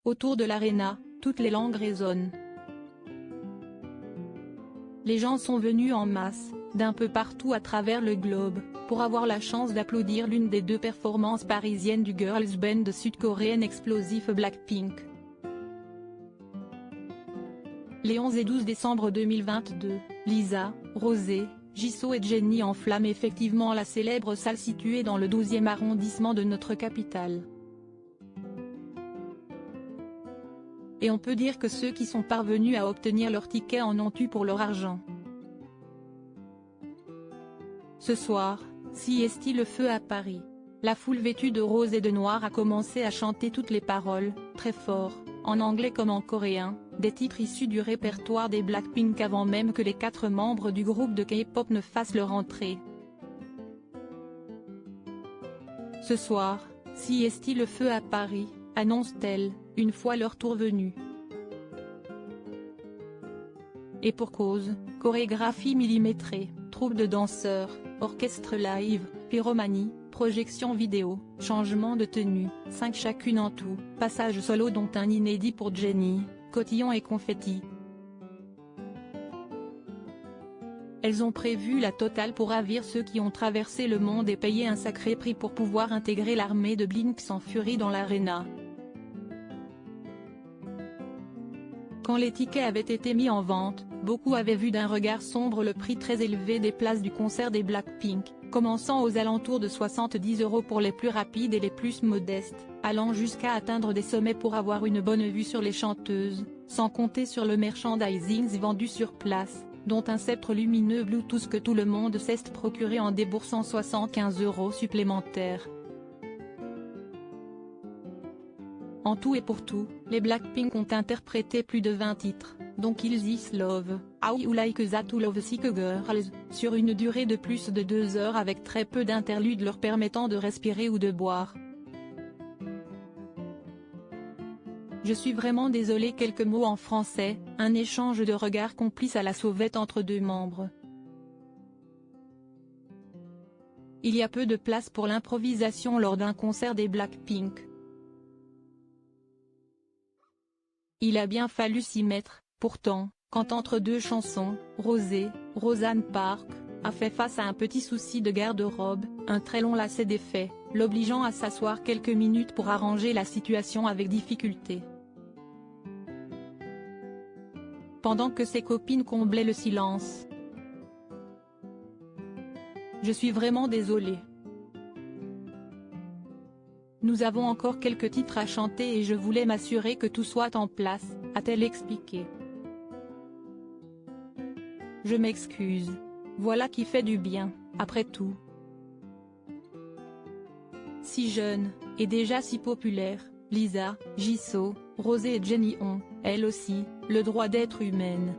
Autour de l'aréna, toutes les langues résonnent. Les gens sont venus en masse, d'un peu partout à travers le globe, pour avoir la chance d'applaudir l'une des deux performances parisiennes du girls band sud-coréenne explosif Blackpink. Les 11 et 12 décembre 2022, Lisa, Rosé, Jisoo et Jennie enflamment effectivement la célèbre salle située dans le 12e arrondissement de notre capitale. Et on peut dire que ceux qui sont parvenus à obtenir leur ticket en ont eu pour leur argent. Ce soir, si est le feu à Paris. La foule vêtue de rose et de noir a commencé à chanter toutes les paroles, très fort, en anglais comme en coréen, des titres issus du répertoire des Blackpink avant même que les 4 membres du groupe de K-pop ne fassent leur entrée. Ce soir, si est le feu à Paris, annonce-t-elle, une fois leur tour venu. Et pour cause, chorégraphie millimétrée, troupe de danseurs, orchestre live, pyromanie, projection vidéo, changement de tenue, 5 chacune en tout, passage solo dont un inédit pour Jennie, cotillon et confetti. Elles ont prévu la totale pour ravir ceux qui ont traversé le monde et payé un sacré prix pour pouvoir intégrer l'armée de Blinks en furie dans l'aréna. Quand les tickets avaient été mis en vente, beaucoup avaient vu d'un regard sombre le prix très élevé des places du concert des Blackpink, commençant aux alentours de 70 € pour les plus rapides et les plus modestes, allant jusqu'à atteindre des sommets pour avoir une bonne vue sur les chanteuses, sans compter sur le merchandising vendu sur place, dont un sceptre lumineux Bluetooth que tout le monde s'est procuré en déboursant 75 € supplémentaires. En tout et pour tout, les Blackpink ont interprété plus de 20 titres, dont Kill This Love, How You Like That ou Love Sick Girls, sur une durée de plus de 2 heures avec très peu d'interludes leur permettant de respirer ou de boire. Je suis vraiment désolé. Quelques mots en français, un échange de regards complice à la sauvette entre 2 membres. Il y a peu de place pour l'improvisation lors d'un concert des Blackpink. Il a bien fallu s'y mettre, pourtant, quand entre 2 chansons, Rosé, Roseanne Parks, a fait face à un petit souci de garde-robe, un très long lacet d'effets, l'obligeant à s'asseoir quelques minutes pour arranger la situation avec difficulté. Pendant que ses copines comblaient le silence. Je suis vraiment désolée. Nous avons encore quelques titres à chanter et je voulais m'assurer que tout soit en place, a-t-elle expliqué. Je m'excuse. Voilà qui fait du bien, après tout. Si jeune, et déjà si populaire, Lisa, Jisoo, Rosé et Jennie ont, elles aussi, le droit d'être humaines.